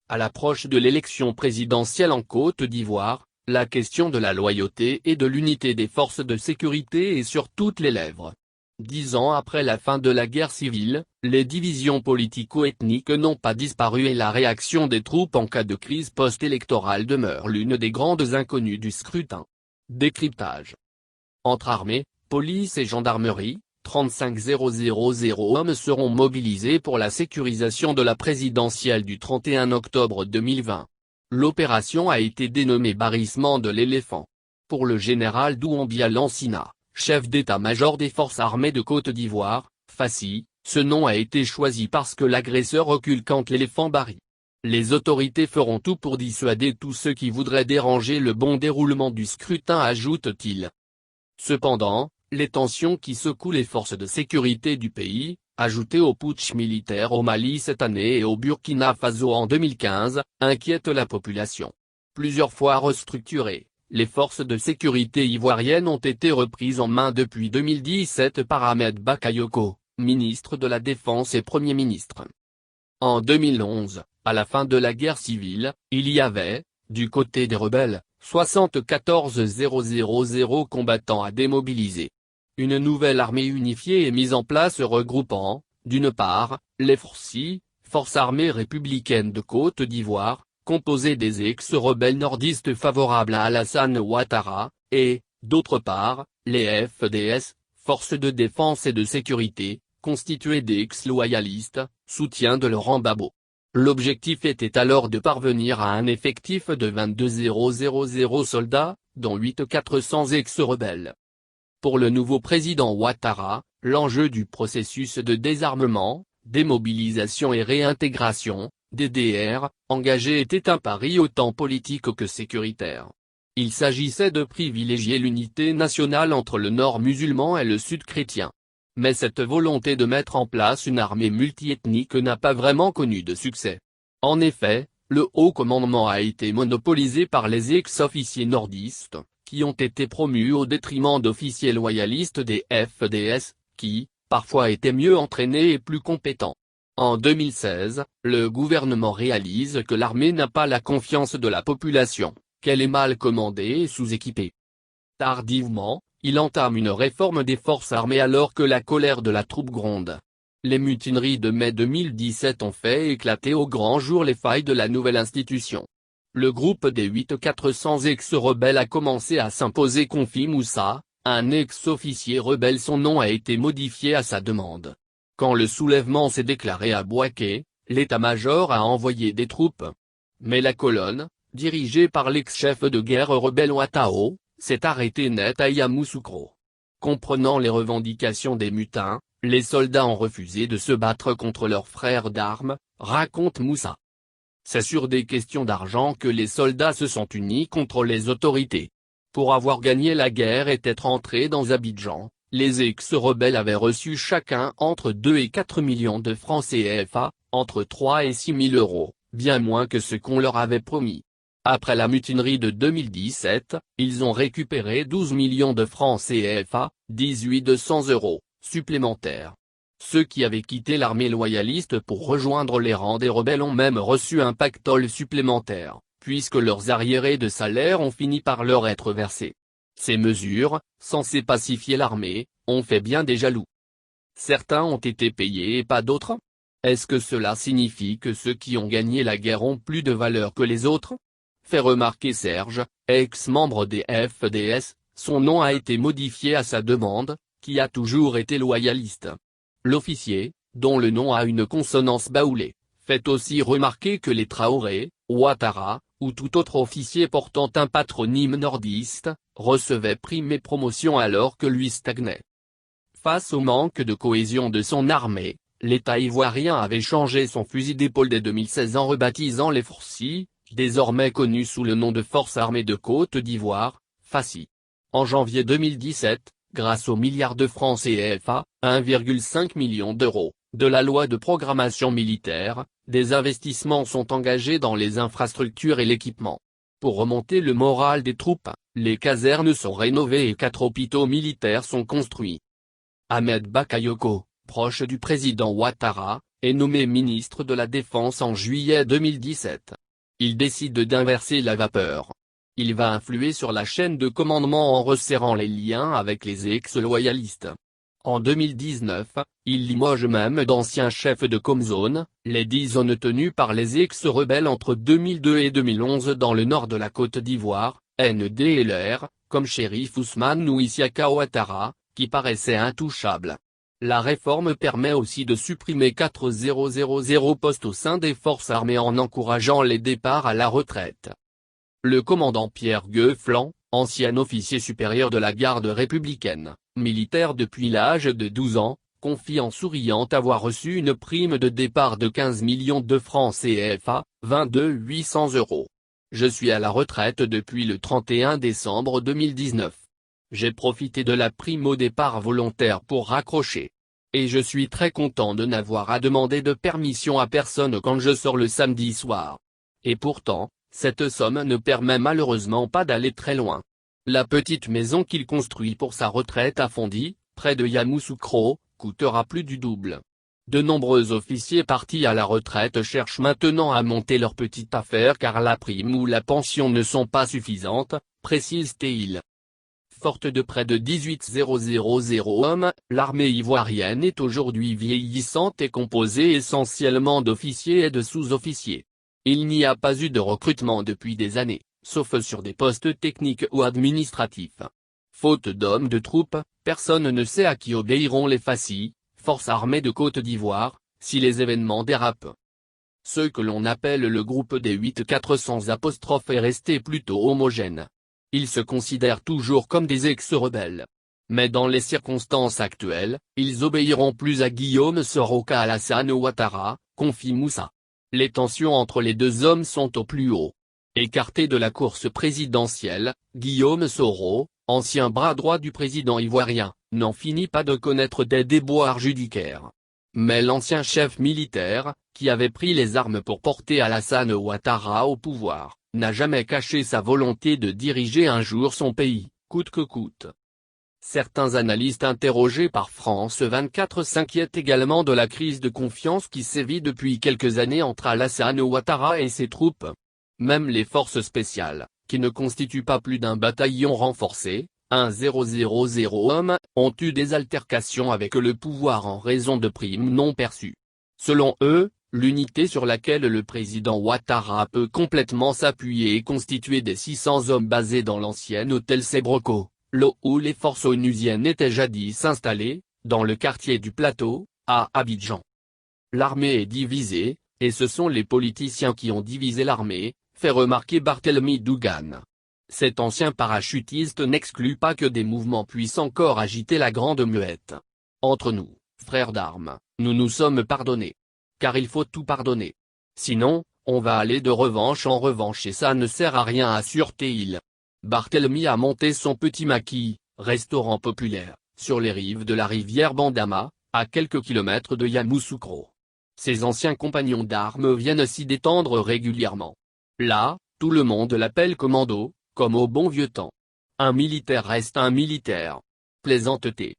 À l'approche de l'élection présidentielle en Côte d'Ivoire, la question de la loyauté et de l'unité des forces de sécurité est sur toutes les lèvres. 10 ans après la fin de la guerre civile, les divisions politico-ethniques n'ont pas disparu et la réaction des troupes en cas de crise post-électorale demeure l'une des grandes inconnues du scrutin. Décryptage. Entre armée, police et gendarmerie, 35 000 hommes seront mobilisés pour la sécurisation de la présidentielle du 31 octobre 2020. L'opération a été dénommée Barrissement de l'éléphant. Pour le général Douambia Lansina, chef d'état-major des forces armées de Côte d'Ivoire, FACI, ce nom a été choisi parce que l'agresseur recule quand l'éléphant barille. Les autorités feront tout pour dissuader tous ceux qui voudraient déranger le bon déroulement du scrutin, ajoute-t-il. Cependant, les tensions qui secouent les forces de sécurité du pays, ajoutées au putsch militaire au Mali cette année et au Burkina Faso en 2015, inquiètent la population. Plusieurs fois restructurées, les forces de sécurité ivoiriennes ont été reprises en main depuis 2017 par Ahmed Bakayoko, ministre de la Défense et Premier ministre. En 2011, à la fin de la guerre civile, il y avait, du côté des rebelles, 74 000 combattants à démobiliser. Une nouvelle armée unifiée est mise en place regroupant, d'une part, les FARC, Forces armées républicaines de Côte d'Ivoire, composées des ex-rebelles nordistes favorables à Alassane Ouattara, et, d'autre part, les FDS, Forces de défense et de sécurité, constituées d'ex-loyalistes, soutiens de Laurent Gbagbo. L'objectif était alors de parvenir à un effectif de 22 000 soldats, dont 8 400 ex-rebelles. Pour le nouveau président Ouattara, l'enjeu du processus de désarmement, démobilisation et réintégration, DDR, engagé était un pari autant politique que sécuritaire. Il s'agissait de privilégier l'unité nationale entre le nord musulman et le sud chrétien. Mais cette volonté de mettre en place une armée multiethnique n'a pas vraiment connu de succès. En effet, le haut commandement a été monopolisé par les ex-officiers nordistes, qui ont été promus au détriment d'officiers loyalistes des FDS, qui, parfois étaient mieux entraînés et plus compétents. En 2016, le gouvernement réalise que l'armée n'a pas la confiance de la population, qu'elle est mal commandée et sous-équipée. Tardivement, il entame une réforme des forces armées alors que la colère de la troupe gronde. Les mutineries de mai 2017 ont fait éclater au grand jour les failles de la nouvelle institution. Le groupe des 8 400 ex-rebelles a commencé à s'imposer. Confie Moussa, un ex-officier rebelle, son nom a été modifié à sa demande. Quand le soulèvement s'est déclaré à Bouaké, l'état-major a envoyé des troupes. Mais la colonne, dirigée par l'ex-chef de guerre rebelle Ouattao, s'est arrêtée net à Yamoussoukro. Comprenant les revendications des mutins, les soldats ont refusé de se battre contre leurs frères d'armes, raconte Moussa. C'est sur des questions d'argent que les soldats se sont unis contre les autorités. Pour avoir gagné la guerre et être entrés dans Abidjan, les ex-rebelles avaient reçu chacun entre 2 et 4 millions de francs CFA, entre 3 et 6 000 euros, bien moins que ce qu'on leur avait promis. Après la mutinerie de 2017, ils ont récupéré 12 millions de francs CFA, 18 200 euros, supplémentaires. Ceux qui avaient quitté l'armée loyaliste pour rejoindre les rangs des rebelles ont même reçu un pactole supplémentaire, puisque leurs arriérés de salaire ont fini par leur être versés. Ces mesures, censées pacifier l'armée, ont fait bien des jaloux. Certains ont été payés et pas d'autres? Est-ce que cela signifie que ceux qui ont gagné la guerre ont plus de valeur que les autres? Fait remarquer Serge, ex-membre des FDS, son nom a été modifié à sa demande, qui a toujours été loyaliste. L'officier, dont le nom a une consonance baoulée, fait aussi remarquer que les Traoré, Ouattara, ou tout autre officier portant un patronyme nordiste, recevait primes et promotions alors que lui stagnait. Face au manque de cohésion de son armée, l'État ivoirien avait changé son fusil d'épaule dès 2016 en rebaptisant les FARC, désormais connus sous le nom de Forces armées de Côte d'Ivoire, FACI. En janvier 2017, grâce aux milliards de francs CFA, 1,5 million d'euros, de la loi de programmation militaire, des investissements sont engagés dans les infrastructures et l'équipement. Pour remonter le moral des troupes, les casernes sont rénovées et 4 hôpitaux militaires sont construits. Ahmed Bakayoko, proche du président Ouattara, est nommé ministre de la Défense en juillet 2017. Il décide d'inverser la vapeur. Il va influer sur la chaîne de commandement en resserrant les liens avec les ex-loyalistes. En 2019, il limoge même d'anciens chefs de Comzone, les 10 zones tenues par les ex-rebelles entre 2002 et 2011 dans le nord de la Côte d'Ivoire, NDLR, comme Shérif Ousmane ou Isiaka Ouattara, qui paraissaient intouchables. La réforme permet aussi de supprimer 4000 postes au sein des forces armées en encourageant les départs à la retraite. Le commandant Pierre Gueuflan, ancien officier supérieur de la garde républicaine, militaire depuis l'âge de 12 ans, confie en souriant avoir reçu une prime de départ de 15 millions de francs CFA, 22 800 €. Je suis à la retraite depuis le 31 décembre 2019. J'ai profité de la prime au départ volontaire pour raccrocher. Et je suis très content de n'avoir à demander de permission à personne quand je sors le samedi soir. Et pourtant, cette somme ne permet malheureusement pas d'aller très loin. La petite maison qu'il construit pour sa retraite à Fondy, près de Yamoussoukro, coûtera plus du double. De nombreux officiers partis à la retraite cherchent maintenant à monter leur petite affaire car la prime ou la pension ne sont pas suffisantes, précise-t-il. Forte de près de 18 000 hommes, l'armée ivoirienne est aujourd'hui vieillissante et composée essentiellement d'officiers et de sous-officiers. Il n'y a pas eu de recrutement depuis des années, sauf sur des postes techniques ou administratifs. Faute d'hommes de troupe, personne ne sait à qui obéiront les FACI, Forces armées de Côte d'Ivoire, si les événements dérapent. Ce que l'on appelle le groupe des 8400 est resté plutôt homogène. Ils se considèrent toujours comme des ex-rebelles. Mais dans les circonstances actuelles, ils obéiront plus à Guillaume Soro qu'à Alassane Ouattara, confie Moussa. Les tensions entre les deux hommes sont au plus haut. Écarté de la course présidentielle, Guillaume Soro, ancien bras droit du président ivoirien, n'en finit pas de connaître des déboires judiciaires. Mais l'ancien chef militaire, qui avait pris les armes pour porter Alassane Ouattara au pouvoir, n'a jamais caché sa volonté de diriger un jour son pays, coûte que coûte. Certains analystes interrogés par France 24 s'inquiètent également de la crise de confiance qui sévit depuis quelques années entre Alassane Ouattara et ses troupes. Même les forces spéciales, qui ne constituent pas plus d'un bataillon renforcé, 1000 hommes, ont eu des altercations avec le pouvoir en raison de primes non perçues. Selon eux, l'unité sur laquelle le président Ouattara peut complètement s'appuyer est constituée des 600 hommes basés dans l'ancien hôtel Sebroko, là où les forces onusiennes étaient jadis installées, dans le quartier du Plateau, à Abidjan. L'armée est divisée, et ce sont les politiciens qui ont divisé l'armée, fait remarquer Barthélemy Dougan. Cet ancien parachutiste n'exclut pas que des mouvements puissent encore agiter la grande muette. Entre nous, frères d'armes, nous nous sommes pardonnés. Car il faut tout pardonner. Sinon, on va aller de revanche en revanche et ça ne sert à rien, assure-t-il. Barthélemy a monté son petit maquis, restaurant populaire, sur les rives de la rivière Bandama, à quelques kilomètres de Yamoussoukro. Ses anciens compagnons d'armes viennent s'y détendre régulièrement. Là, tout le monde l'appelle commando, comme au bon vieux temps. Un militaire reste un militaire. Plaisanteté.